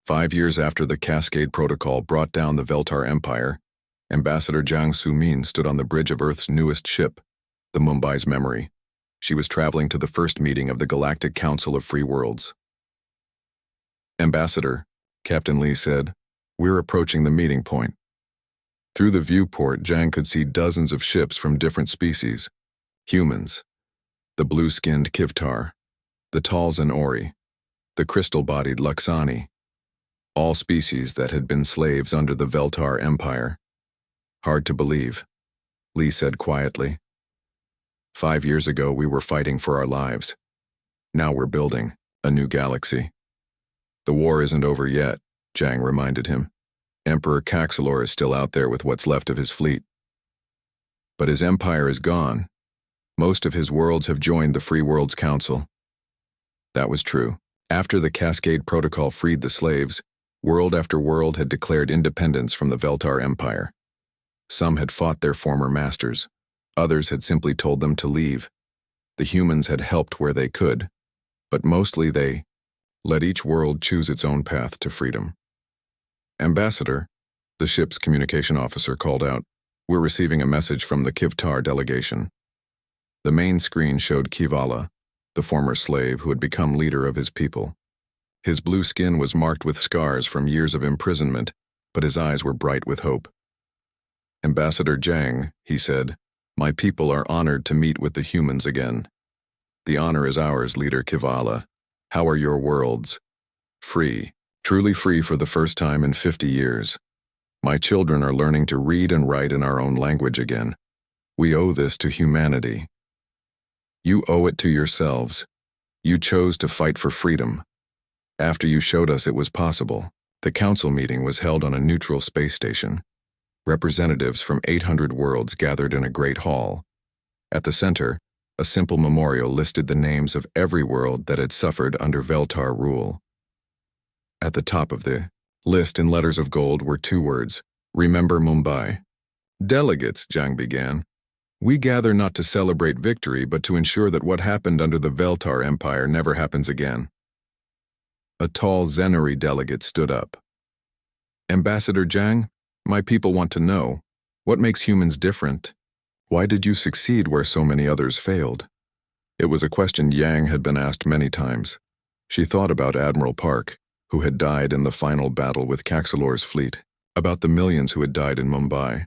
5 years after the Cascade Protocol brought down the Veltar Empire, Ambassador Jiang Sumin stood on the bridge of Earth's newest ship, the Mumbai's Memory. She was traveling to the first meeting of the Galactic Council of Free Worlds. "Ambassador," Captain Lee said, "we're approaching the meeting point." Through the viewport, Jiang could see dozens of ships from different species. Humans, the blue-skinned Kivtar, the Talzan Ori, the crystal-bodied Luxani, all species that had been slaves under the Veltar Empire. "Hard to believe," Lee said quietly. 5 years ago we were fighting for our lives. Now we're building a new galaxy. "The war isn't over yet," Jiang reminded him. "Emperor Caxilor is still out there with what's left of his fleet. But his empire is gone. Most of his worlds have joined the Free Worlds Council." That was true. After the Cascade Protocol freed the slaves, world after world had declared independence from the Veltar Empire. Some had fought their former masters. Others had simply told them to leave. The humans had helped where they could, but mostly they let each world choose its own path to freedom. "Ambassador," the ship's communication officer called out, "we're receiving a message from the Kivtar delegation." The main screen showed Kivala, the former slave who had become leader of his people. His blue skin was marked with scars from years of imprisonment, but his eyes were bright with hope. "Ambassador Jiang," he said, "my people are honored to meet with the humans again." "The honor is ours, Leader Kivala. How are your worlds?" "Free, truly free for the first time in 50 years. My children are learning to read and write in our own language again. We owe this to humanity." "You owe it to yourselves. You chose to fight for freedom. After you showed us it was possible." The council meeting was held on a neutral space station. Representatives from 800 worlds gathered in a great hall. At the center, a simple memorial listed the names of every world that had suffered under Veltar rule. At the top of the list in letters of gold were 2 words: "Remember Mumbai." "Delegates," Jiang began, "we gather not to celebrate victory but to ensure that what happened under the Veltar Empire never happens again." A tall Zenari delegate stood up. "Ambassador Jiang, my people want to know, what makes humans different? Why did you succeed where so many others failed?" It was a question Yang had been asked many times. She thought about Admiral Park, who had died in the final battle with Caxilor's fleet, about the millions who had died in Mumbai,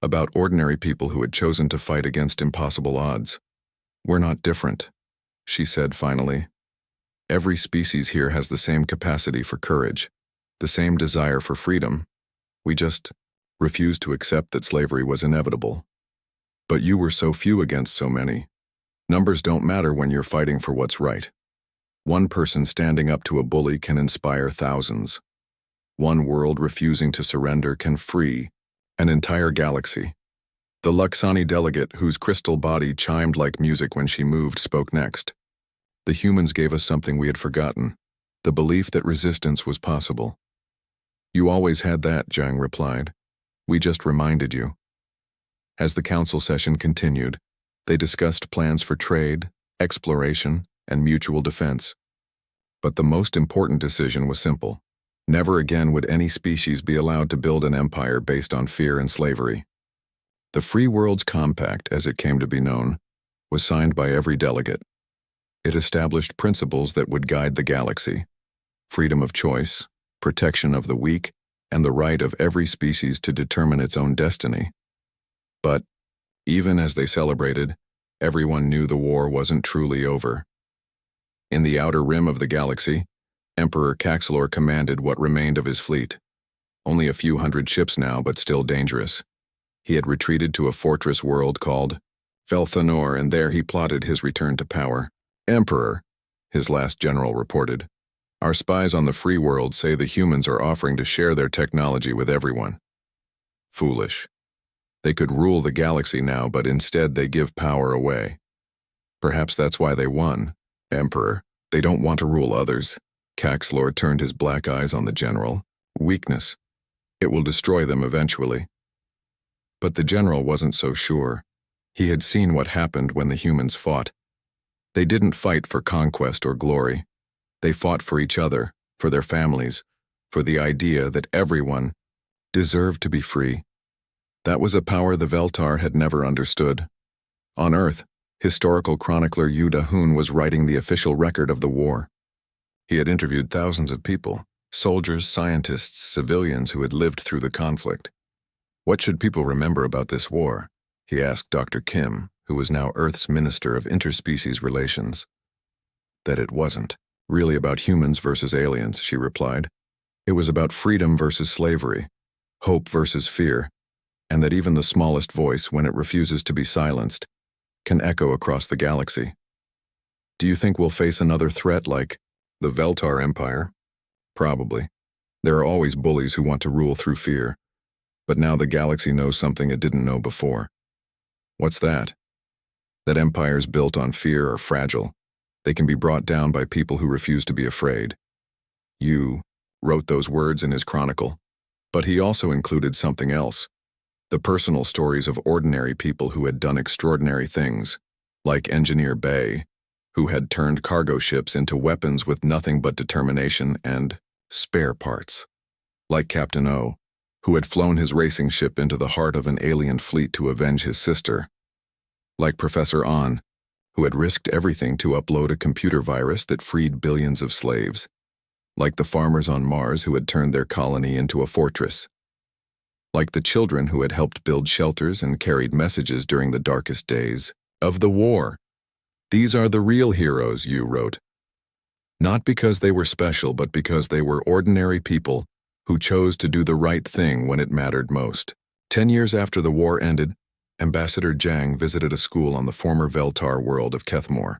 about ordinary people who had chosen to fight against impossible odds. "We're not different," she said finally. "Every species here has the same capacity for courage, the same desire for freedom. We just refused to accept that slavery was inevitable. But you were so few against so many. Numbers don't matter when you're fighting for what's right. One person standing up to a bully can inspire thousands. One world refusing to surrender can free an entire galaxy." The Luxani delegate, whose crystal body chimed like music when she moved, spoke next. "The humans gave us something we had forgotten, the belief that resistance was possible." "You always had that," Jiang replied. "We just reminded you." As the council session continued, they discussed plans for trade, exploration, and mutual defense. But the most important decision was simple. Never again would any species be allowed to build an empire based on fear and slavery. The Free Worlds Compact, as it came to be known, was signed by every delegate. It established principles that would guide the galaxy: freedom of choice, protection of the weak, and the right of every species to determine its own destiny. But, even as they celebrated, everyone knew the war wasn't truly over. In the outer rim of the galaxy, Emperor Caxilor commanded what remained of his fleet. Only a few hundred ships now, but still dangerous. He had retreated to a fortress world called Felthanor, and there he plotted his return to power. "Emperor," his last general reported, "our spies on the free world say the humans are offering to share their technology with everyone." Foolish. They could rule the galaxy now, but instead they give power away. "Perhaps that's why they won, Emperor. They don't want to rule others." Caxilor turned his black eyes on the general. "Weakness. It will destroy them eventually." But the general wasn't so sure. He had seen what happened when the humans fought. They didn't fight for conquest or glory. They fought for each other, for their families, for the idea that everyone deserved to be free. That was a power the Veltar had never understood. On Earth, historical chronicler Yuda Hun was writing the official record of the war. He had interviewed thousands of people, soldiers, scientists, civilians who had lived through the conflict. What should people remember about this war? He asked Dr. Kim, who was now Earth's Minister of Interspecies Relations. That it wasn't really about humans versus aliens, she replied. It was about freedom versus slavery, hope versus fear, and that even the smallest voice, when it refuses to be silenced, can echo across the galaxy. Do you think we'll face another threat like the Veltar Empire? Probably. There are always bullies who want to rule through fear. But now the galaxy knows something it didn't know before. What's that? That empires built on fear are fragile. They can be brought down by people who refuse to be afraid. Yu wrote those words in his chronicle, but he also included something else. The personal stories of ordinary people who had done extraordinary things, like Engineer Bay, who had turned cargo ships into weapons with nothing but determination and spare parts, like Captain O, who had flown his racing ship into the heart of an alien fleet to avenge his sister, like Professor An, who had risked everything to upload a computer virus that freed billions of slaves, like the farmers on Mars who had turned their colony into a fortress, like the children who had helped build shelters and carried messages during the darkest days of the war. These are the real heroes, Yu wrote. Not because they were special, but because they were ordinary people who chose to do the right thing when it mattered most. 10 years after the war ended, Ambassador Jang visited a school on the former Veltar world of Kethmore.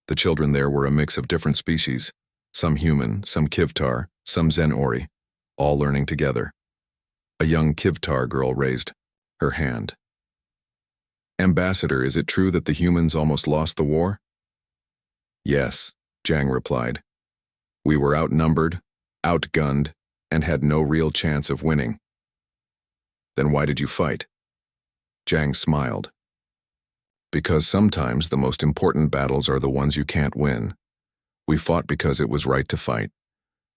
The children there were a mix of different species, some human, some Kivtar, some Zen-Ori, all learning together. A young Kivtar girl raised her hand. Ambassador, is it true that the humans almost lost the war? Yes, Jang replied. We were outnumbered, outgunned, and had no real chance of winning. Then why did you fight? Jang smiled. Because sometimes the most important battles are the ones you can't win. We fought because it was right to fight.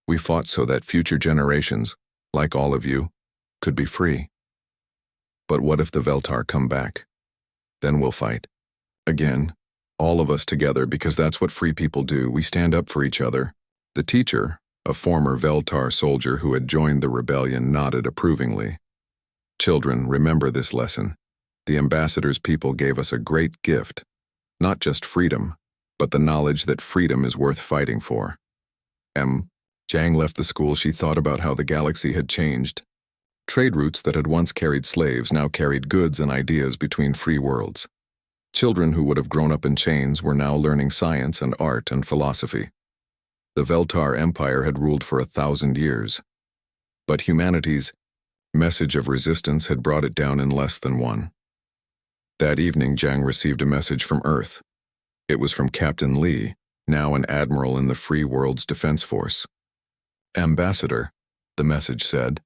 We fought so that future generations, like all of you, could be free. But what if the Veltar come back? Then we'll fight. Again, all of us together, because that's what free people do. We stand up for each other. The teacher, a former Veltar soldier who had joined the rebellion, nodded approvingly. Children, remember this lesson. The ambassador's people gave us a great gift. Not just freedom, but the knowledge that freedom is worth fighting for. Jang left the school. She thought about how the galaxy had changed. Trade routes that had once carried slaves now carried goods and ideas between free worlds. Children who would have grown up in chains were now learning science and art and philosophy. The Veltar Empire had ruled for 1,000 years. But humanity's message of resistance had brought it down in less than one. That evening, Jang received a message from Earth. It was from Captain Lee, now an admiral in the Free World's Defense Force. Ambassador, the message said,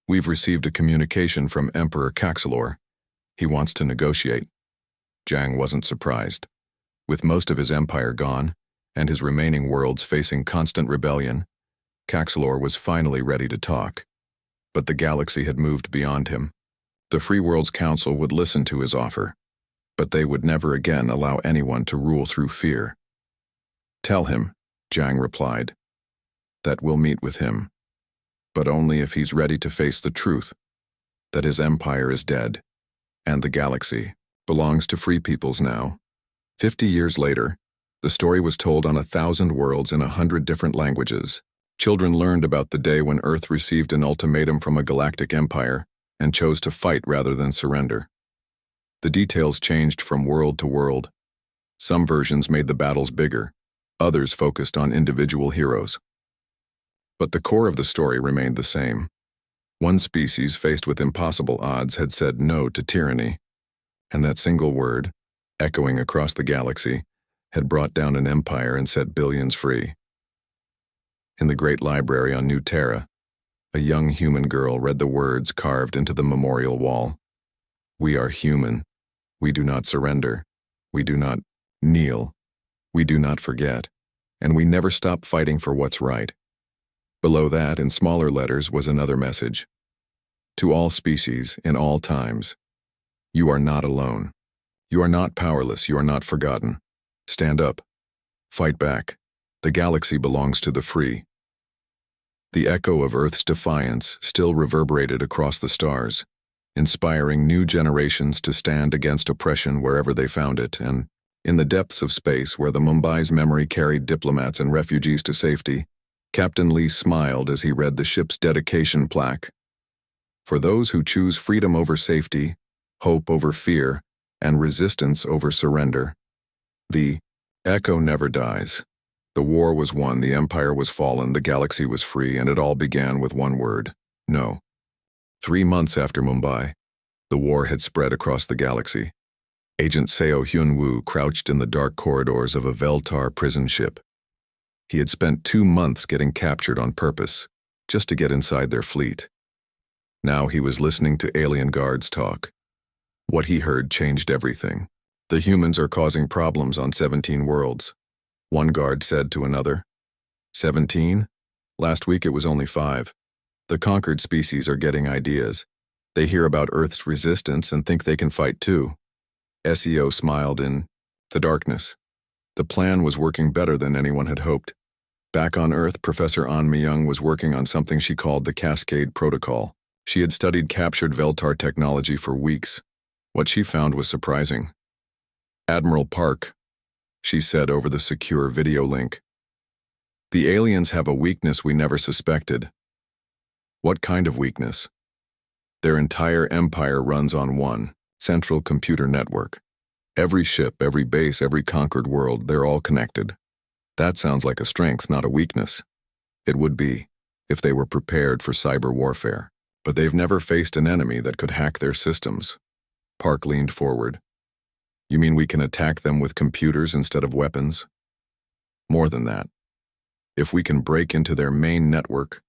we've received a communication from Emperor Caxelor. He wants to negotiate. Jang wasn't surprised. With most of his empire gone, and his remaining worlds facing constant rebellion, Caxelor was finally ready to talk. But the galaxy had moved beyond him. The Free Worlds Council would listen to his offer, but they would never again allow anyone to rule through fear. Tell him, Jang replied, that we'll meet with him, but only if he's ready to face the truth, that his empire is dead, and the galaxy belongs to free peoples now. 50 years later, the story was told on 1,000 worlds in 100 different languages. Children learned about the day when Earth received an ultimatum from a galactic empire and chose to fight rather than surrender. The details changed from world to world. Some versions made the battles bigger, others focused on individual heroes. But the core of the story remained the same. One species faced with impossible odds had said no to tyranny, and that single word, echoing across the galaxy, had brought down an empire and set billions free. In the great library on New Terra, a young human girl read the words carved into the memorial wall. We are human. We do not surrender. We do not kneel. We do not forget. And we never stop fighting for what's right. Below that, in smaller letters, was another message. To all species, in all times, you are not alone. You are not powerless, you are not forgotten. Stand up. Fight back. The galaxy belongs to the free. The echo of Earth's defiance still reverberated across the stars, inspiring new generations to stand against oppression wherever they found it, and, in the depths of space where the Mumbai's memory carried diplomats and refugees to safety, Captain Lee smiled as he read the ship's dedication plaque. For those who choose freedom over safety, hope over fear, and resistance over surrender. The echo never dies. The war was won, the empire was fallen, the galaxy was free, and it all began with one word: no. 3 months after Mumbai, the war had spread across the galaxy. Agent Seo Hyun-woo crouched in the dark corridors of a Veltar prison ship. He had spent 2 months getting captured on purpose, just to get inside their fleet. Now he was listening to alien guards talk. What he heard changed everything. The humans are causing problems on 17 worlds. One guard said to another. 17? Last week it was only 5. The conquered species are getting ideas. They hear about Earth's resistance and think they can fight too. SEO smiled in the darkness. The plan was working better than anyone had hoped. Back on Earth, Professor An Myung was working on something she called the Cascade Protocol. She had studied captured Veltar technology for weeks. What she found was surprising. Admiral Park, she said over the secure video link. The aliens have a weakness we never suspected. What kind of weakness? Their entire empire runs on one central computer network. Every ship, every base, every conquered world, they're all connected. That sounds like a strength, not a weakness. It would be, if they were prepared for cyber warfare. But they've never faced an enemy that could hack their systems. Park leaned forward. You mean we can attack them with computers instead of weapons? More than that. If we can break into their main network,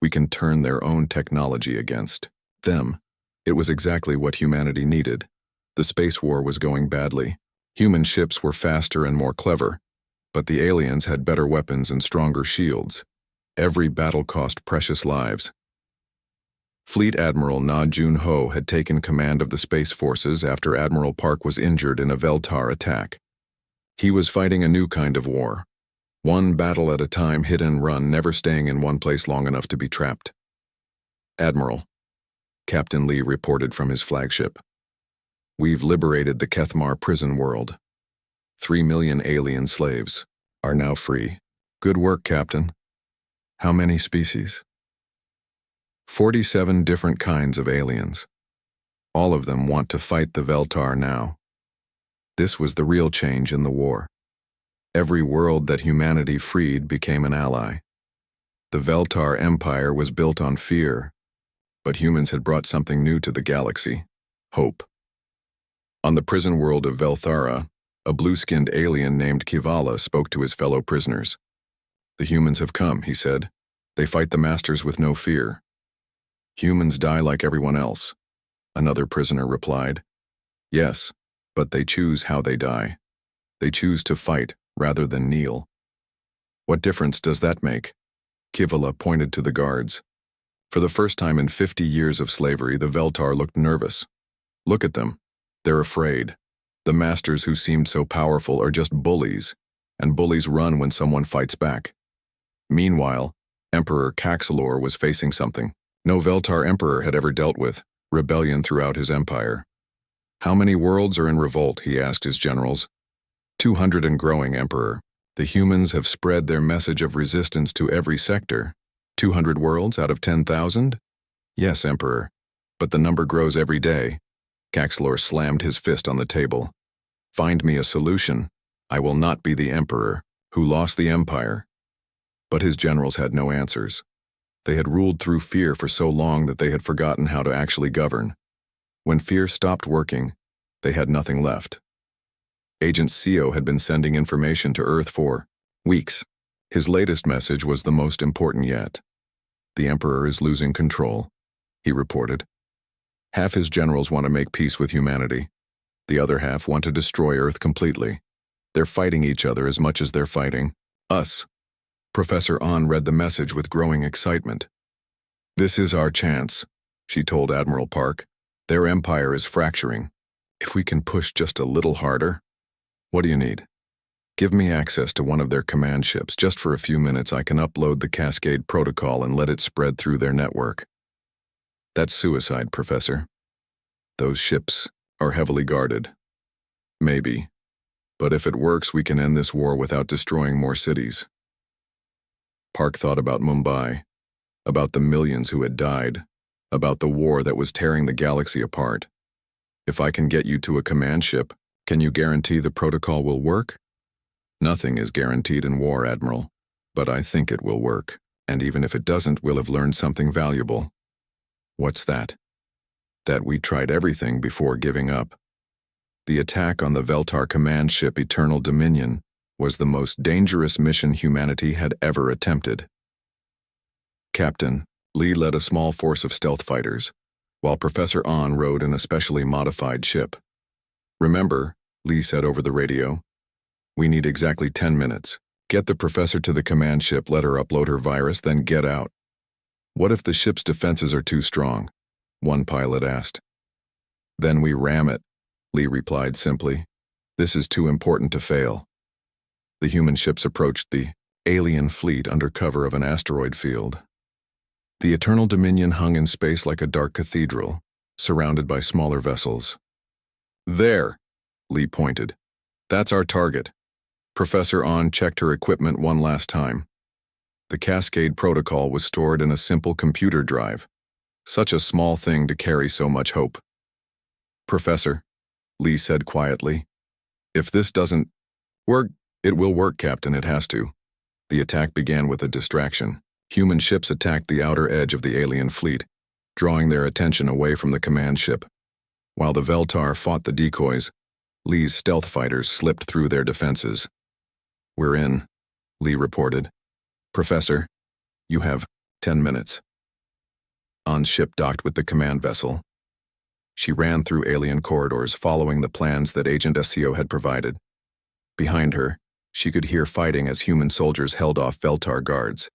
we can turn their own technology against them. It was exactly what humanity needed. The space war was going badly. Human ships were faster and more clever, but the aliens had better weapons and stronger shields. Every battle cost precious lives. Fleet Admiral Na Jun-ho had taken command of the Space Forces after Admiral Park was injured in a Veltar attack. He was fighting a new kind of war. One battle at a time, hit and run, never staying in one place long enough to be trapped. Admiral, Captain Lee reported from his flagship. We've liberated the Kethmar prison world. 3 million alien slaves are now free. Good work, Captain. How many species? 47 different kinds of aliens. All of them want to fight the Veltar now. This was the real change in the war. Every world that humanity freed became an ally. The Veltar Empire was built on fear, but humans had brought something new to the galaxy: hope. On the prison world of Velthara, a blue-skinned alien named Kivala spoke to his fellow prisoners. The humans have come, he said. They fight the masters with no fear. Humans die like everyone else. Another prisoner replied. Yes, but they choose how they die. They choose to fight rather than kneel. What difference does that make? Kivala pointed to the guards. For the first time in 50 years of slavery, the Veltar looked nervous. Look at them. They're afraid. The masters who seemed so powerful are just bullies, and bullies run when someone fights back. Meanwhile, Emperor Caxelor was facing something no Veltar emperor had ever dealt with: rebellion throughout his empire. How many worlds are in revolt, he asked his generals. 200 and growing, Emperor. The humans have spread their message of resistance to every sector. 200 worlds out of 10,000? Yes, Emperor, but the number grows every day. Caxelor slammed his fist on the table. Find me a solution. I will not be the Emperor who lost the empire. But his generals had no answers. They had ruled through fear for so long that they had forgotten how to actually govern. When fear stopped working, they had nothing left. Agent Seo had been sending information to Earth for weeks. His latest message was the most important yet. The Emperor is losing control, he reported. Half his generals want to make peace with humanity. The other half want to destroy Earth completely. They're fighting each other as much as they're fighting us. Professor Ahn read the message with growing excitement. "This is our chance," she told Admiral Park. "Their empire is fracturing. If we can push just a little harder." "What do you need?" "Give me access to one of their command ships. Just for a few minutes I can upload the Cascade protocol and let it spread through their network." "That's suicide, Professor. Those ships are heavily guarded." "Maybe. But if it works, we can end this war without destroying more cities." Park thought about Mumbai, about the millions who had died, about the war that was tearing the galaxy apart. "If I can get you to a command ship, can you guarantee the protocol will work?" "Nothing is guaranteed in war, Admiral, but I think it will work, and even if it doesn't, we'll have learned something valuable." "What's that?" "That we tried everything before giving up. The attack on the Veltar command ship Eternal Dominion was the most dangerous mission humanity had ever attempted." Captain, Lee led a small force of stealth fighters, while Professor Ahn rode in a specially modified ship. "Remember," Lee said over the radio, "we need exactly 10 minutes. Get the professor to the command ship, let her upload her virus, then get out." "What if the ship's defenses are too strong?" one pilot asked. "Then we ram it," Lee replied simply. "This is too important to fail." The human ships approached the alien fleet under cover of an asteroid field. The Eternal Dominion hung in space like a dark cathedral, surrounded by smaller vessels. "There," Lee pointed. "That's our target." Professor Ahn checked her equipment one last time. The Cascade protocol was stored in a simple computer drive. Such a small thing to carry so much hope. "Professor," Lee said quietly, "if this doesn't work—" "It will work, Captain, it has to." The attack began with a distraction. Human ships attacked the outer edge of the alien fleet, drawing their attention away from the command ship. While the Veltar fought the decoys, Lee's stealth fighters slipped through their defenses. "We're in," Lee reported. "Professor, you have 10 minutes." Ahn's ship docked with the command vessel. She ran through alien corridors, following the plans that Agent SCO had provided. Behind her, she could hear fighting as human soldiers held off Veltar guards.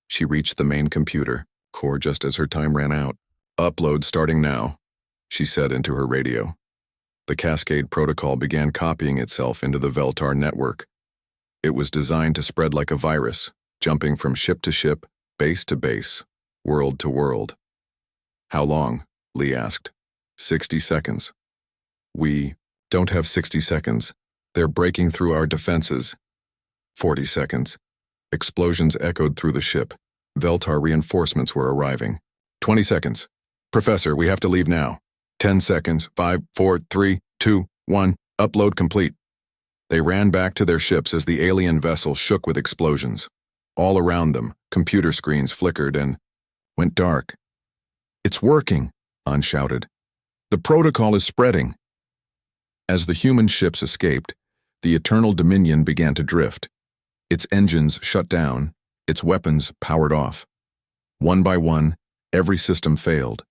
She reached the main computer core just as her time ran out. "Upload starting now," she said into her radio. The Cascade protocol began copying itself into the Veltar network. It was designed to spread like a virus, jumping from ship to ship, base to base, world to world. "How long?" Lee asked. 60 seconds. "We don't have 60 seconds. They're breaking through our defenses." 40 seconds. Explosions echoed through the ship. Veltar reinforcements were arriving. 20 seconds. "Professor, we have to leave now." 10 seconds. 5, 4, 3, 2, 1. Upload complete. They ran back to their ships as the alien vessel shook with explosions. All around them, computer screens flickered and went dark. "It's working," Ahn shouted. "The protocol is spreading." As the human ships escaped, the Eternal Dominion began to drift. Its engines shut down, its weapons powered off. One by one, every system failed.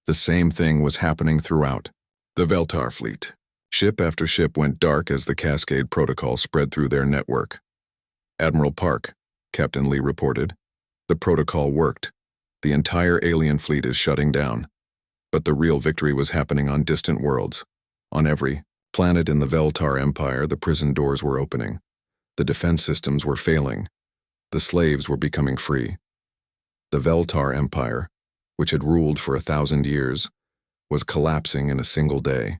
The same thing was happening throughout the Veltar fleet. Ship after ship went dark as the Cascade protocol spread through their network. "Admiral Park," Captain Lee reported, "the protocol worked. The entire alien fleet is shutting down. But the real victory was happening on distant worlds. On every planet in the Veltar Empire, the prison doors were opening. The defense systems were failing. The slaves were becoming free. The Veltar Empire, which had ruled for 1,000 years, was collapsing in a single day.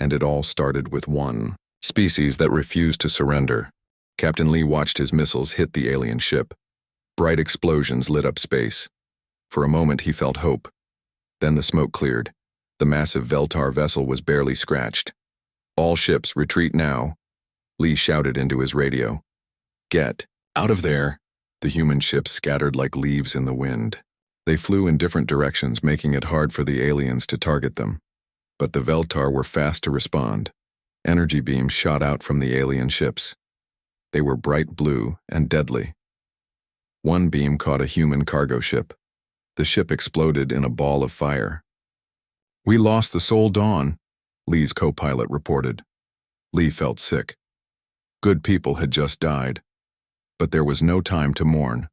And it all started with one species that refused to surrender. Captain Lee watched his missiles hit the alien ship. Bright explosions lit up space. For a moment he felt hope. Then the smoke cleared. The massive Veltar vessel was barely scratched. "All ships, retreat now," Lee shouted into his radio. "Get out of there." The human ships scattered like leaves in the wind. They flew in different directions, making it hard for the aliens to target them. But the Veltar were fast to respond. Energy beams shot out from the alien ships. They were bright blue and deadly. One beam caught a human cargo ship. The ship exploded in a ball of fire. "We lost the Sol Dawn," Lee's co-pilot reported. Lee felt sick. Good people had just died. But there was no time to mourn.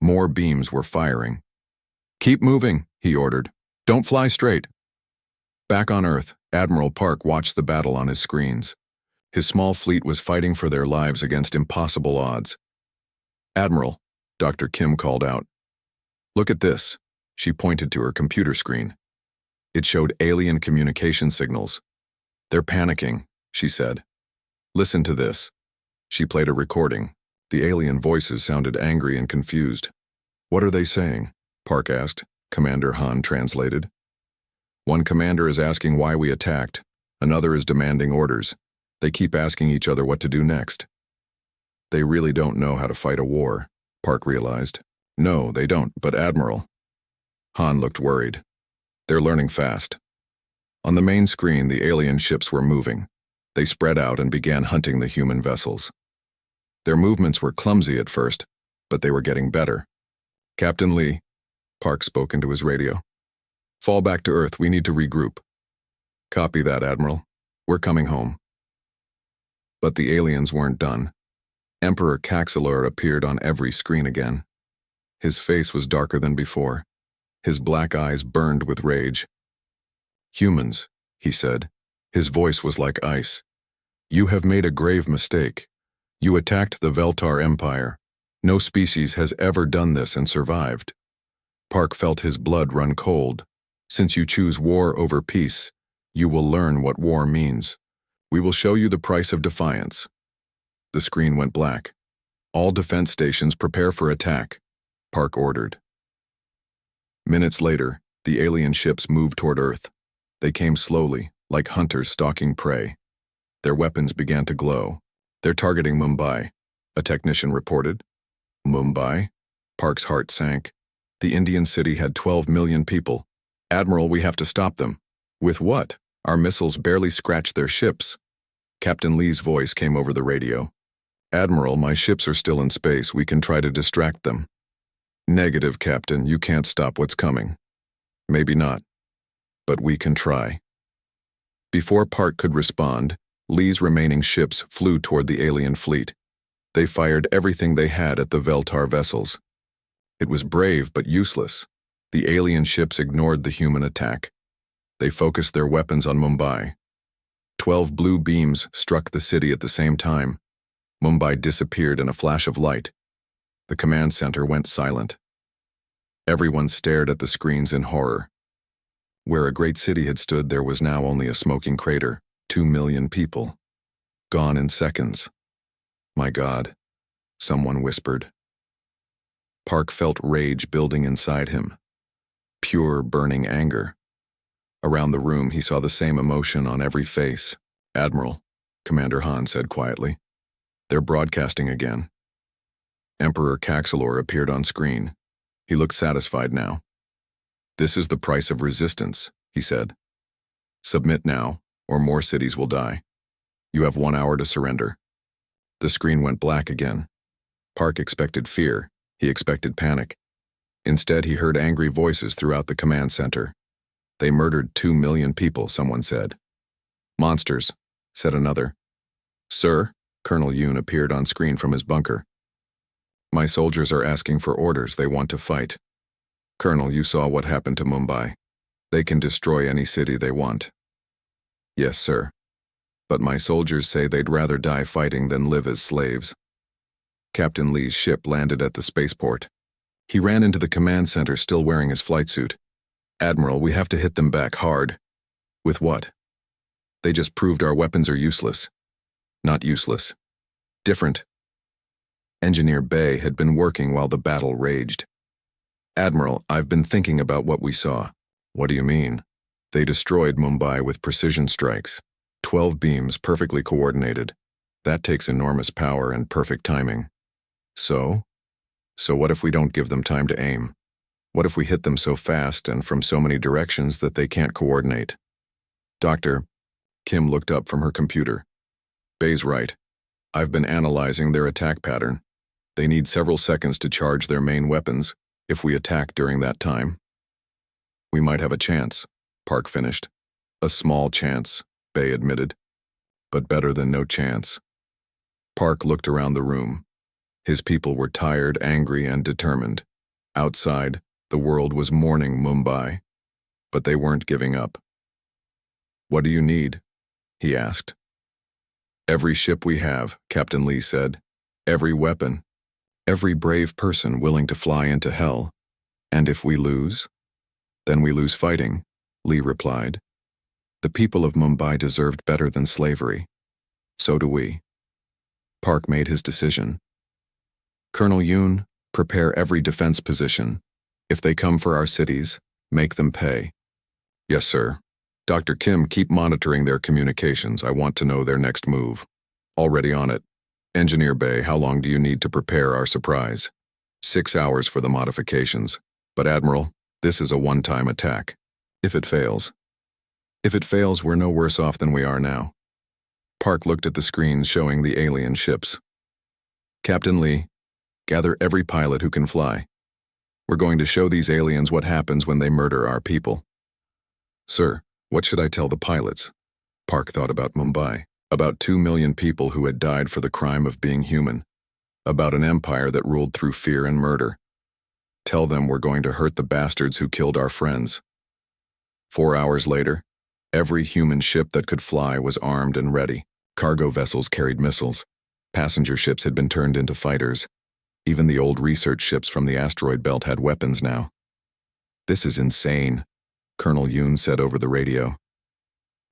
More beams were firing. "Keep moving," he ordered. "Don't fly straight." Back on Earth, Admiral Park watched the battle on his screens. His small fleet was fighting for their lives against impossible odds. "Admiral," Dr. Kim called out. "Look at this." She pointed to her computer screen. It showed alien communication signals. "They're panicking," she said. "Listen to this." She played a recording. The alien voices sounded angry and confused. "What are they saying?" Park asked. Commander Han translated. "One commander is asking why we attacked. Another is demanding orders. They keep asking each other what to do next." "They really don't know how to fight a war," Park realized. "No, they don't, but Admiral." Han looked worried. "They're learning fast." On the main screen, the alien ships were moving. They spread out and began hunting the human vessels. Their movements were clumsy at first, but they were getting better. "Captain Lee," Park spoke into his radio. "Fall back to Earth, we need to regroup." "Copy that, Admiral. We're coming home." But the aliens weren't done. Emperor Caxilor appeared on every screen again. His face was darker than before. His black eyes burned with rage. "Humans," he said. His voice was like ice. "You have made a grave mistake. You attacked the Veltar Empire. No species has ever done this and survived." Park felt his blood run cold. "Since you choose war over peace, you will learn what war means. We will show you the price of defiance." The screen went black. "All defense stations prepare for attack," Park ordered. Minutes later, the alien ships moved toward Earth. They came slowly, like hunters stalking prey. Their weapons began to glow. "They're targeting Mumbai," a technician reported. "Mumbai?" Park's heart sank. The Indian city had 12 million people. "Admiral, we have to stop them." "With what? Our missiles barely scratched their ships." Captain Lee's voice came over the radio. "Admiral, my ships are still in space. We can try to distract them." "Negative, Captain. You can't stop what's coming." "Maybe not. But we can try." Before Park could respond, Lee's remaining ships flew toward the alien fleet. They fired everything they had at the Veltar vessels. It was brave but useless. The alien ships ignored the human attack. They focused their weapons on Mumbai. 12 blue beams struck the city at the same time. Mumbai disappeared in a flash of light. The command center went silent. Everyone stared at the screens in horror. Where a great city had stood, there was now only a smoking crater. 2 million people. Gone in seconds. "My God," someone whispered. Park felt rage building inside him. Pure, burning anger. Around the room, he saw the same emotion on every face. "Admiral," Commander Han said quietly. "They're broadcasting again." Emperor Caxilor appeared on screen. He looked satisfied now. "This is the price of resistance," he said. "Submit now, or more cities will die. You have 1 hour to surrender." The screen went black again. Park expected fear. He expected panic. Instead, he heard angry voices throughout the command center. "They murdered 2 million people," someone said. "Monsters," said another. "Sir," Colonel Yoon appeared on screen from his bunker. "My soldiers are asking for orders. They want to fight." "Colonel, you saw what happened to Mumbai. They can destroy any city they want." "Yes, sir. But my soldiers say they'd rather die fighting than live as slaves." Captain Lee's ship landed at the spaceport. He ran into the command center still wearing his flight suit. "Admiral, we have to hit them back hard." "With what?" "They just proved our weapons are useless." "Not useless. Different." Engineer Bay had been working while the battle raged. "Admiral, I've been thinking about what we saw." "What do you mean?" "They destroyed Mumbai with precision strikes. 12 beams perfectly coordinated. That takes enormous power and perfect timing." So what if we don't give them time to aim? What if we hit them so fast and from so many directions that they can't coordinate?" "Doctor," Kim looked up from her computer. "Bay's right. I've been analyzing their attack pattern. They need several seconds to charge their main weapons. If we attack during that time, we might have a chance," Park finished. "A small chance," Bay admitted. "But better than no chance." Park looked around the room. His people were tired, angry, and determined. Outside, the world was mourning Mumbai, but they weren't giving up. "What do you need?" he asked. "Every ship we have," Captain Lee said. "Every weapon. Every brave person willing to fly into hell. And if we lose? Then we lose fighting," Lee replied. "The people of Mumbai deserved better than slavery. So do we." Park made his decision. "Colonel Yoon, prepare every defense position. If they come for our cities, make them pay." "Yes, sir." "Dr. Kim, keep monitoring their communications. I want to know their next move." "Already on it." "Engineer Bay, how long do you need to prepare our surprise?" 6 hours for the modifications. But Admiral, this is a one-time attack. If it fails. If it fails, we're no worse off than we are now. Park looked at the screens showing the alien ships. "Captain Lee, gather every pilot who can fly. We're going to show these aliens what happens when they murder our people." "Sir, what should I tell the pilots?" Park thought about Mumbai, about 2 million people who had died for the crime of being human, about an empire that ruled through fear and murder. Tell them we're going to hurt the bastards who killed our friends. 4 hours later, every human ship that could fly was armed and ready. Cargo vessels carried missiles. Passenger ships had been turned into fighters. Even the old research ships from the asteroid belt had weapons now. "This is insane," Colonel Yoon said over the radio.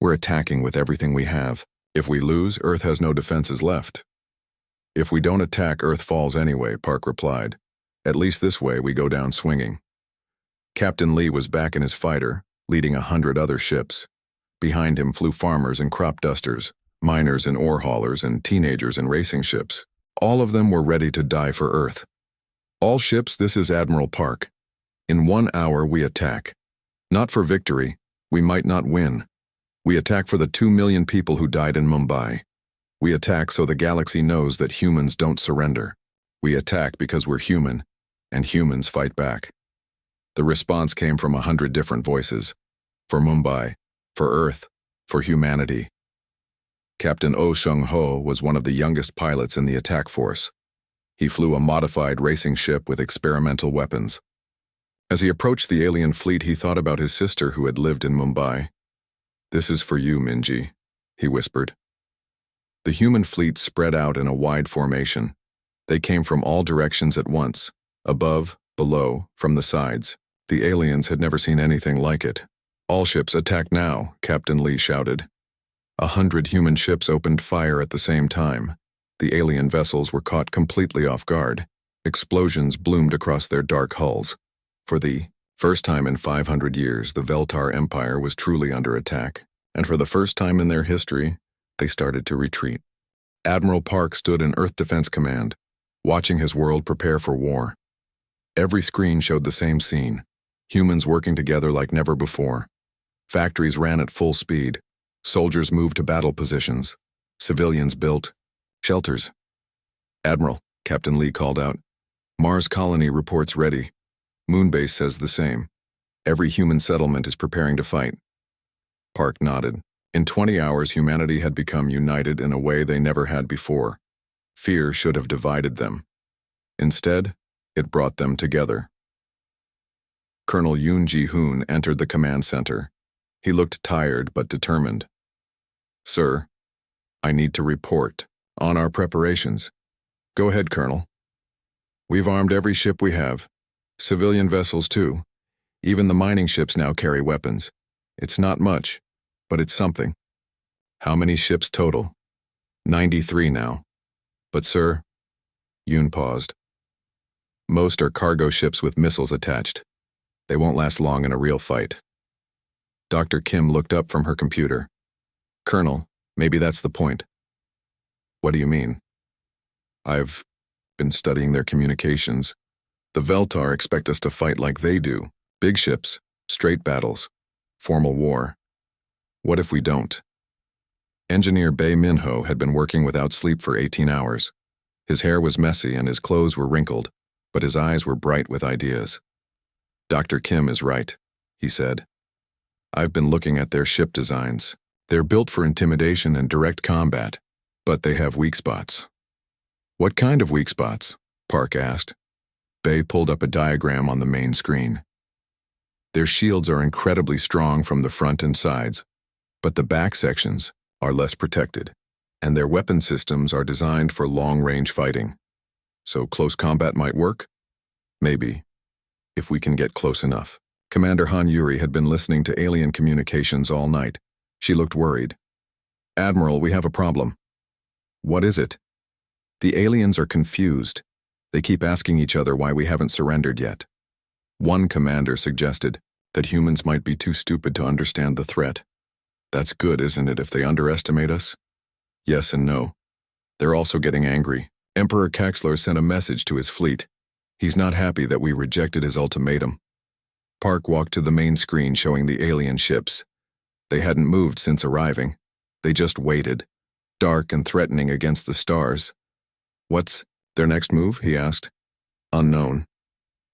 "We're attacking with everything we have. If we lose, Earth has no defenses left." "If we don't attack, Earth falls anyway," Park replied. "At least this way we go down swinging." Captain Lee was back in his fighter, leading 100 other ships. Behind him flew farmers and crop dusters, miners and ore haulers, and teenagers in racing ships. All of them were ready to die for Earth. "All ships, this is Admiral Park. In 1 hour we attack. Not for victory, we might not win. We attack for the 2 million people who died in Mumbai. We attack so the galaxy knows that humans don't surrender. We attack because we're human, and humans fight back." The response came from 100 different voices. For Mumbai, for Earth, for humanity. Captain Oh Seung-ho was one of the youngest pilots in the attack force. He flew a modified racing ship with experimental weapons. As he approached the alien fleet, he thought about his sister who had lived in Mumbai. "This is for you, Minji," he whispered. The human fleet spread out in a wide formation. They came from all directions at once, above, below, from the sides. The aliens had never seen anything like it. "All ships attack now," Captain Lee shouted. 100 human ships opened fire at the same time. The alien vessels were caught completely off guard. Explosions bloomed across their dark hulls. For the first time in 500 years, the Veltar Empire was truly under attack, and for the first time in their history, they started to retreat. Admiral Park stood in Earth Defense Command, watching his world prepare for war. Every screen showed the same scene, humans working together like never before. Factories ran at full speed. Soldiers moved to battle positions. Civilians built shelters. "Admiral," Captain Lee called out, "Mars colony reports ready. Moonbase says the same. Every human settlement is preparing to fight." Park nodded. In 20 hours, humanity had become united in a way they never had before. Fear should have divided them. Instead, it brought them together. Colonel Yoon Ji-hoon entered the command center. He looked tired but determined. "Sir, I need to report on our preparations." "Go ahead, Colonel." "We've armed every ship we have. Civilian vessels, too. Even the mining ships now carry weapons. It's not much, but it's something." "How many ships total?" 93 now. "But, sir," Yoon paused, "most are cargo ships with missiles attached. They won't last long in a real fight." Dr. Kim looked up from her computer. "Colonel, maybe that's the point." "What do you mean?" "I've been studying their communications. The Veltar expect us to fight like they do. Big ships, straight battles, formal war. What if we don't?" Engineer Bae Min-ho had been working without sleep for 18 hours. His hair was messy and his clothes were wrinkled, but his eyes were bright with ideas. "Dr. Kim is right," he said. "I've been looking at their ship designs. They're built for intimidation and direct combat, but they have weak spots." "What kind of weak spots?" Park asked. Bay pulled up a diagram on the main screen. Their shields are incredibly strong from the front and sides, but the back sections are less protected, and their weapon systems are designed for long-range fighting. So close combat might work? Maybe, if we can get close enough. Commander Han Yuri had been listening to alien communications all night. She looked worried. Admiral, we have a problem. What is it? The aliens are confused. They keep asking each other why we haven't surrendered yet. One commander suggested that humans might be too stupid to understand the threat. That's good, isn't it, if they underestimate us? Yes and no. They're also getting angry. Emperor Kaxlor sent a message to his fleet. He's not happy that we rejected his ultimatum. Park walked to the main screen showing the alien ships. They hadn't moved since arriving. They just waited, dark and threatening against the stars. What's their next move? He asked. Unknown.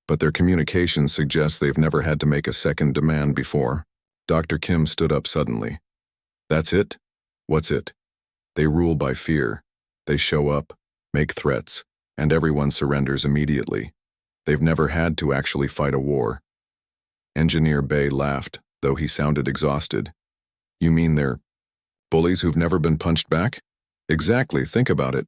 But their communications suggest they've never had to make a second demand before. Dr. Kim stood up suddenly. That's it? What's it? They rule by fear. They show up, make threats, and everyone surrenders immediately. They've never had to actually fight a war. Engineer Bay laughed, though he sounded exhausted. You mean they're bullies who've never been punched back? Exactly, think about it.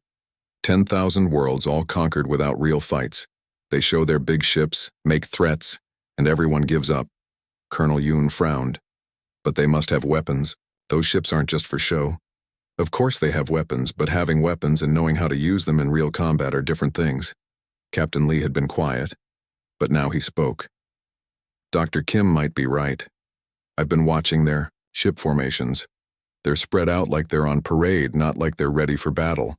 10,000 worlds all conquered without real fights. They show their big ships, make threats, and everyone gives up. Colonel Yoon frowned. But they must have weapons. Those ships aren't just for show. Of course they have weapons, but having weapons and knowing how to use them in real combat are different things. Captain Lee had been quiet, but now he spoke. Dr. Kim might be right. I've been watching their ship formations. They're spread out like they're on parade, not like they're ready for battle.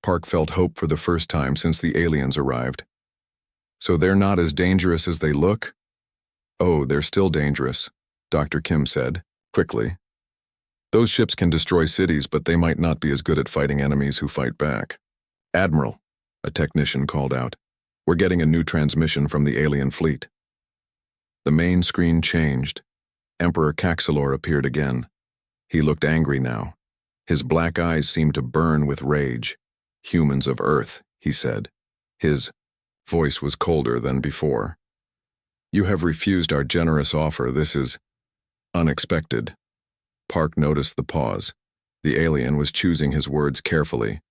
Park felt hope for the first time since the aliens arrived. So they're not as dangerous as they look? Oh, they're still dangerous, Dr. Kim said, quickly. Those ships can destroy cities, but they might not be as good at fighting enemies who fight back. Admiral, a technician called out. We're getting a new transmission from the alien fleet. The main screen changed. Emperor Kaxlor appeared again. He looked angry now. His black eyes seemed to burn with rage. Humans of Earth, he said. His voice was colder than before. You have refused our generous offer. This is unexpected. Park noticed the pause. The alien was choosing his words carefully.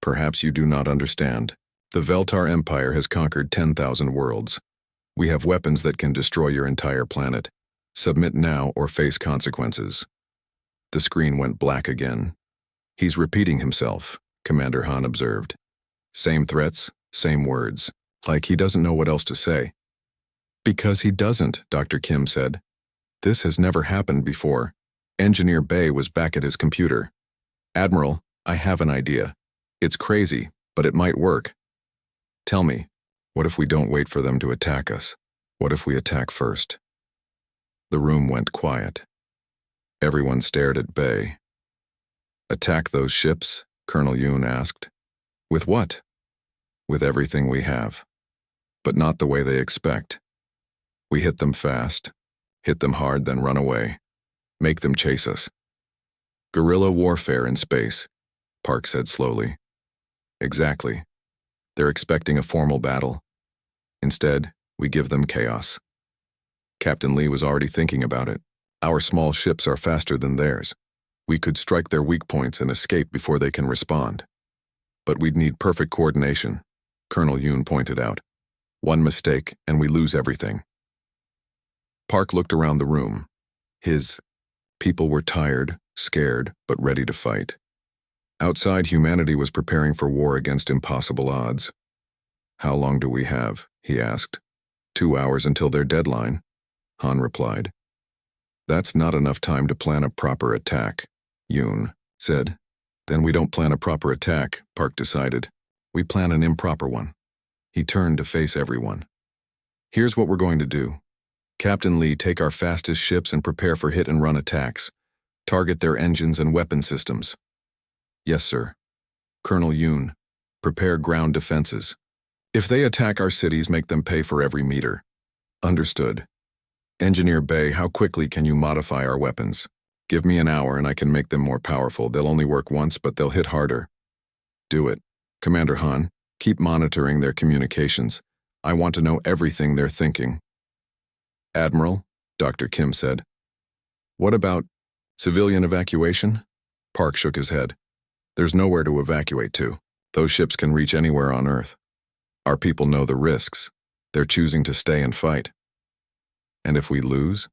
Perhaps you do not understand. The Veltar Empire has conquered 10,000 worlds. We have weapons that can destroy your entire planet. Submit now or face consequences. The screen went black again. He's repeating himself, Commander Han observed. Same threats, same words, like he doesn't know what else to say. Because he doesn't, Dr. Kim said. This has never happened before. Engineer Bay was back at his computer. Admiral, I have an idea. It's crazy, but it might work. Tell me, what if we don't wait for them to attack us? What if we attack first? The room went quiet. Everyone stared at Bay. Attack those ships? Colonel Yoon asked. With what? With everything we have. But not the way they expect. We hit them fast, hit them hard, then run away. Make them chase us. Guerrilla warfare in space, Park said slowly. Exactly. They're expecting a formal battle. Instead, we give them chaos. Captain Lee was already thinking about it. Our small ships are faster than theirs. We could strike their weak points and escape before they can respond. But we'd need perfect coordination, Colonel Yoon pointed out. One mistake, and we lose everything. Park looked around the room. His people were tired, scared, but ready to fight. Outside, humanity was preparing for war against impossible odds. How long do we have? He asked. 2 hours until their deadline, Han replied. That's not enough time to plan a proper attack, Yoon said. Then we don't plan a proper attack, Park decided. We plan an improper one. He turned to face everyone. Here's what we're going to do. Captain Lee, take our fastest ships and prepare for hit-and-run attacks. Target their engines and weapon systems. Yes, sir. Colonel Yoon, prepare ground defenses. If they attack our cities, make them pay for every meter. Understood. Engineer Bay, how quickly can you modify our weapons? Give me an hour and I can make them more powerful. They'll only work once, but they'll hit harder. Do it. Commander Han, Keep monitoring their communications. I want to know everything they're thinking. Admiral, Dr. Kim said. What about civilian evacuation? Park shook his head. There's nowhere to evacuate to. Those ships can reach anywhere on Earth. Our people know the risks. They're choosing to stay and fight. And if we lose,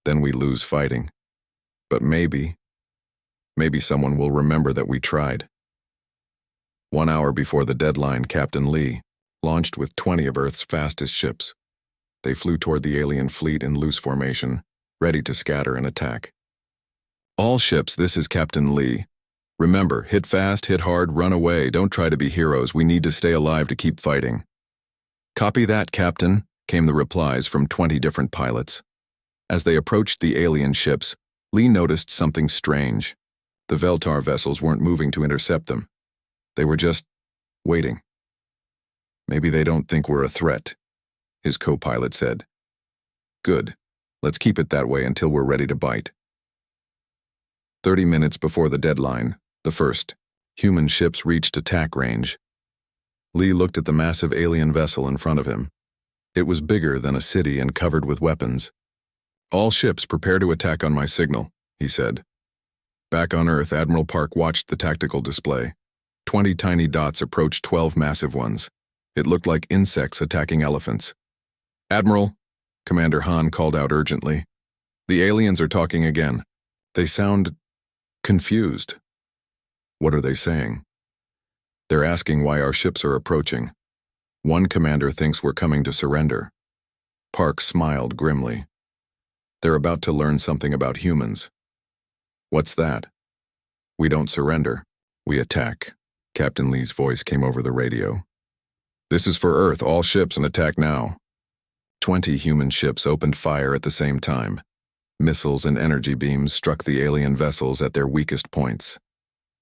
then we lose fighting. But maybe someone will remember that we tried. 1 hour before the deadline, Captain Lee launched with 20 of Earth's fastest ships. They flew toward the alien fleet in loose formation, ready to scatter and attack. All ships, this is Captain Lee. Remember, hit fast, hit hard, run away. Don't try to be heroes. We need to stay alive to keep fighting. Copy that, Captain, came the replies from 20 different pilots. As they approached the alien ships, Lee noticed something strange. The Veltar vessels weren't moving to intercept them. They were just waiting. Maybe they don't think we're a threat, his co-pilot said. Good. Let's keep it that way until we're ready to bite. 30 minutes before the deadline, the first human ships reached attack range. Lee looked at the massive alien vessel in front of him. It was bigger than a city and covered with weapons. All ships prepare to attack on my signal, he said. Back on Earth, Admiral Park watched the tactical display. 20 tiny dots approached 12 massive ones. It looked like insects attacking elephants. Admiral, Commander Han called out urgently. The aliens are talking again. They sound confused. What are they saying? They're asking why our ships are approaching. One commander thinks we're coming to surrender. Park smiled grimly. They're about to learn something about humans. What's that? We don't surrender. We attack. Captain Lee's voice came over the radio. This is for Earth, all ships and attack now. 20 human ships opened fire at the same time. Missiles and energy beams struck the alien vessels at their weakest points.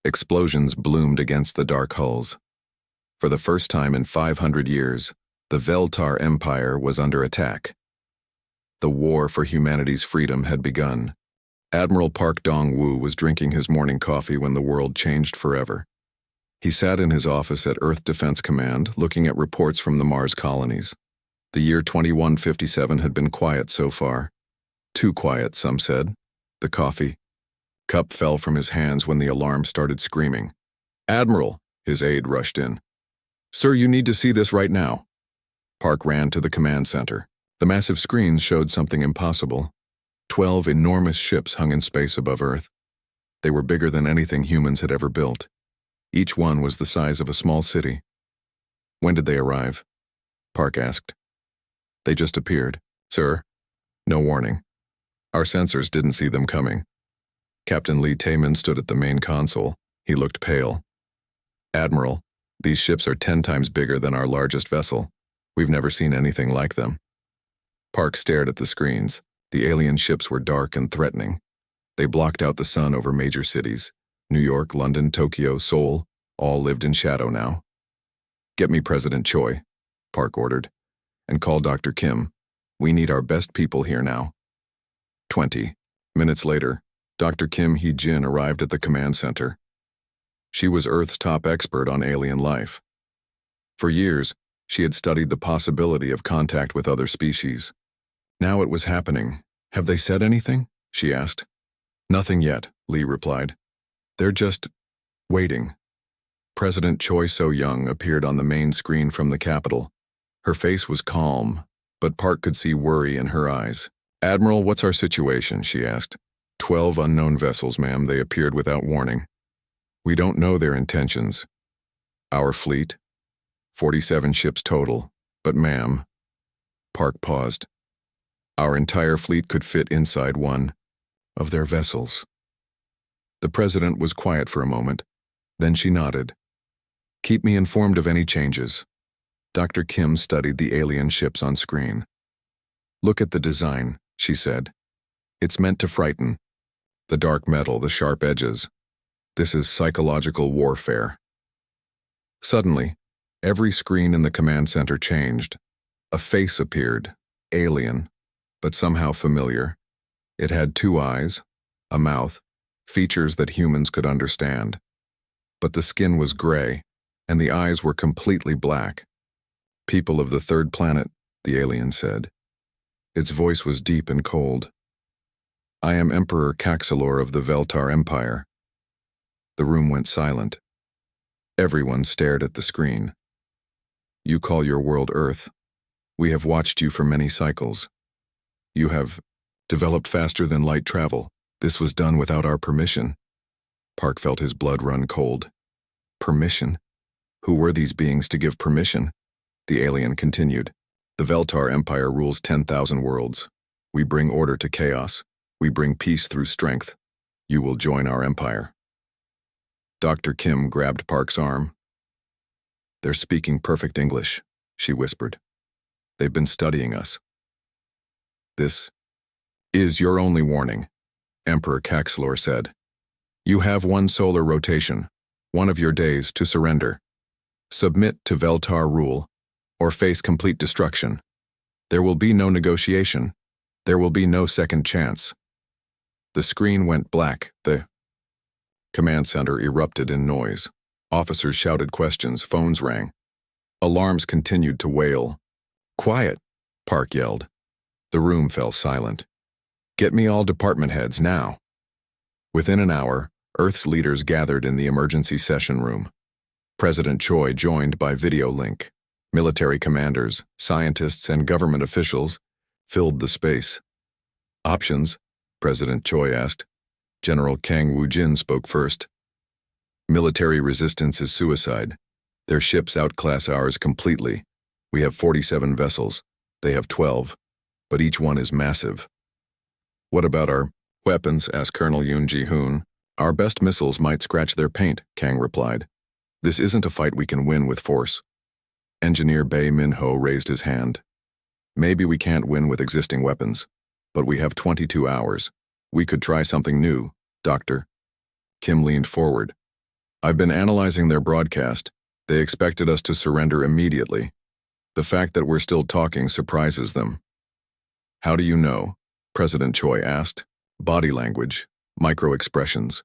Explosions bloomed against the dark hulls. For the first time in 500 years, the Veltar Empire was under attack. The war for humanity's freedom had begun. Admiral Park Dong-woo was drinking his morning coffee when the world changed forever. He sat in his office at Earth Defense Command, looking at reports from the Mars colonies. The year 2157 had been quiet so far. Too quiet, some said. The coffee cup fell from his hands when the alarm started screaming. Admiral, his aide rushed in. Sir, you need to see this right now. Park ran to the command center. The massive screens showed something impossible. 12 enormous ships hung in space above Earth. They were bigger than anything humans had ever built. Each one was the size of a small city. When did they arrive? Park asked. They just appeared, sir. No warning. Our sensors didn't see them coming. Captain Lee Taemin stood at the main console. He looked pale. Admiral, these ships are 10 times bigger than our largest vessel. We've never seen anything like them. Park stared at the screens. The alien ships were dark and threatening. They blocked out the sun over major cities. New York, London, Tokyo, Seoul, all lived in shadow now. Get me President Choi, Park ordered, and call Dr. Kim. We need our best people here now. 20 minutes later, Dr. Kim Hee-jin arrived at the command center. She was Earth's top expert on alien life. For years, she had studied the possibility of contact with other species. Now it was happening. Have they said anything? She asked. Nothing yet, Lee replied. They're just waiting. President Choi So-young appeared on the main screen from the Capitol. Her face was calm, but Park could see worry in her eyes. Admiral, what's our situation? She asked. 12 unknown vessels, ma'am. They appeared without warning. We don't know their intentions. Our fleet? 47 ships total. But ma'am. Park paused. Our entire fleet could fit inside one of their vessels. The president was quiet for a moment. Then she nodded. Keep me informed of any changes. Dr. Kim studied the alien ships on screen. Look at the design, she said. It's meant to frighten. The dark metal, the sharp edges. This is psychological warfare. Suddenly, every screen in the command center changed. A face appeared, alien, but somehow familiar. It had 2 eyes, a mouth, features that humans could understand. But the skin was gray, and the eyes were completely black. "People of the third planet," the alien said. Its voice was deep and cold. "I am Emperor Caxalor of the Veltar Empire." The room went silent. Everyone stared at the screen. "You call your world Earth. We have watched you for many cycles. You have developed faster than light travel. This was done without our permission." Park felt his blood run cold. Permission? Who were these beings to give permission? The alien continued. "The Veltar Empire rules 10,000 worlds. We bring order to chaos. We bring peace through strength. You will join our empire." Dr. Kim grabbed Park's arm. "They're speaking perfect English," she whispered. "They've been studying us." "This is your only warning," Emperor Caxalor said. "You have one solar rotation, one of your days to surrender. Submit to Veltar rule, or face complete destruction. There will be no negotiation. There will be no second chance." The screen went black. The command center erupted in noise. Officers shouted questions, phones rang. Alarms continued to wail. "Quiet," Park yelled. The room fell silent. "Get me all department heads now." Within an hour, Earth's leaders gathered in the emergency session room. President Choi joined by video link. Military commanders, scientists, and government officials filled the space. "Options?" President Choi asked. General Kang Woo-jin spoke first. "Military resistance is suicide. Their ships outclass ours completely. We have 47 vessels. They have 12, but each one is massive." "What about our weapons?" asked Colonel Yoon Ji-hoon. "Our best missiles might scratch their paint," Kang replied. "This isn't a fight we can win with force." Engineer Bae Min-ho raised his hand. "Maybe we can't win with existing weapons, but we have 22 hours. We could try something new, Doctor." Kim leaned forward. "I've been analyzing their broadcast. They expected us to surrender immediately. The fact that we're still talking surprises them." "How do you know?" President Choi asked. "Body language, micro-expressions.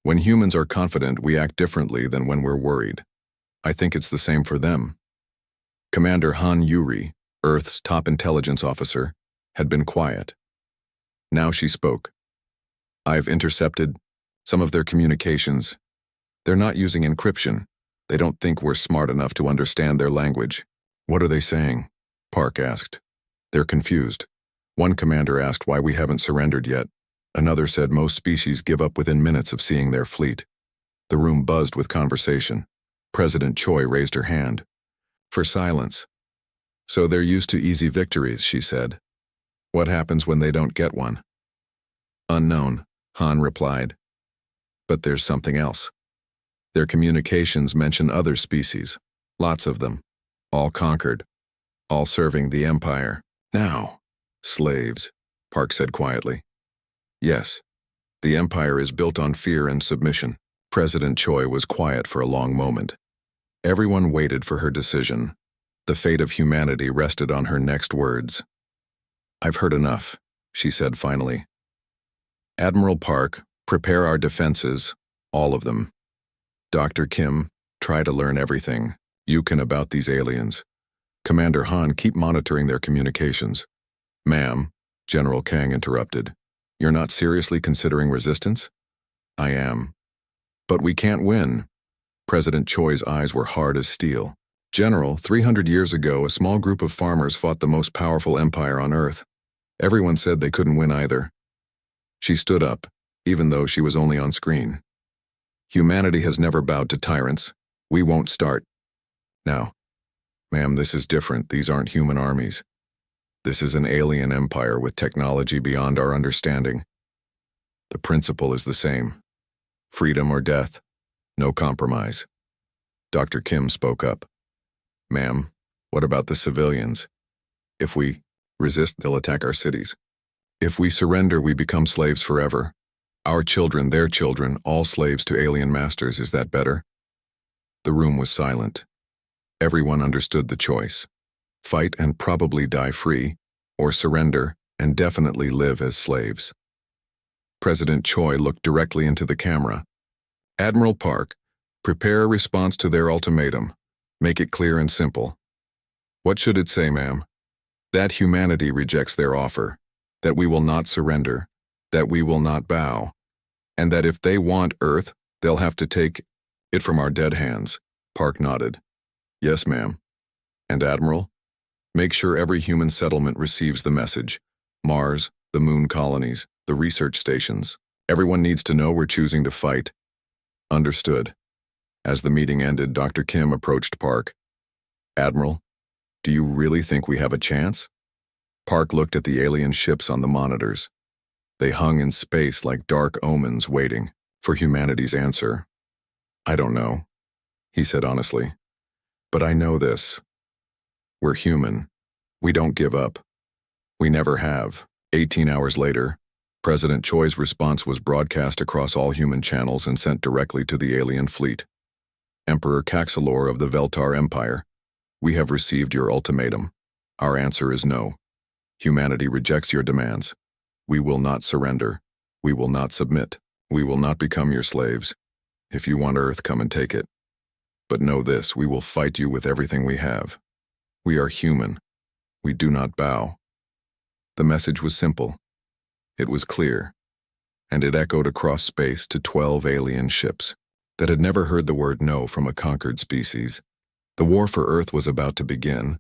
When humans are confident, we act differently than when we're worried. I think it's the same for them." Commander Han Yuri, Earth's top intelligence officer, had been quiet. Now she spoke. "I've intercepted some of their communications. They're not using encryption. They don't think we're smart enough to understand their language." "What are they saying?" Park asked. "They're confused." One commander asked why we haven't surrendered yet. Another said most species give up within minutes of seeing their fleet. The room buzzed with conversation. President Choi raised her hand. For silence. "So they're used to easy victories," she said. "What happens when they don't get one?" "Unknown," Han replied. "But there's something else. Their communications mention other species, lots of them, all conquered, all serving the Empire. Now, slaves," Park said quietly. "Yes, the Empire is built on fear and submission." President Choi was quiet for a long moment. Everyone waited for her decision. The fate of humanity rested on her next words. "I've heard enough," she said finally. "Admiral Park, prepare our defenses, all of them. Dr. Kim, try to learn everything you can about these aliens. Commander Han, keep monitoring their communications." "Ma'am," General Kang interrupted. "You're not seriously considering resistance?" "I am. But we can't win." President Choi's eyes were hard as steel. "General, 300 years ago, a small group of farmers fought the most powerful empire on Earth. Everyone said they couldn't win either." She stood up, even though she was only on screen. "Humanity has never bowed to tyrants. We won't start. Now, ma'am, this is different. These aren't human armies. This is an alien empire with technology beyond our understanding. The principle is the same. Freedom or death. No compromise." Dr. Kim spoke up. "Ma'am, what about the civilians? If we resist, they'll attack our cities. If we surrender, we become slaves forever. Our children, their children, all slaves to alien masters. Is that better?" The room was silent. Everyone understood the choice. Fight and probably die free, or surrender and definitely live as slaves. President Choi looked directly into the camera. "Admiral Park, Prepare a response to their ultimatum. Make it clear and simple. What should it say, ma'am? That humanity rejects their offer, that we will not surrender, that we will not bow, and that if they want Earth, they'll have to take it from our dead hands. Park nodded. Yes, ma'am. And Admiral? Make sure every human settlement receives the message. Mars, the moon colonies, the research stations. Everyone needs to know we're choosing to fight. Understood. As the meeting ended, Dr. Kim approached Park. Admiral, do you really think we have a chance? Park looked at the alien ships on the monitors. They hung in space like dark omens waiting for humanity's answer. I don't know, he said honestly. But I know this. We're human. We don't give up. We never have. 18 hours later, President Choi's response was broadcast across all human channels and sent directly to the alien fleet. Emperor Caxalor of the Veltar Empire, we have received your ultimatum. Our answer is no. Humanity rejects your demands. We will not surrender. We will not submit. We will not become your slaves. If you want Earth, come and take it. But know this, we will fight you with everything we have. We are human. We do not bow. The message was simple. It was clear. And it echoed across space to 12 alien ships that had never heard the word no from a conquered species. The war for Earth was about to begin,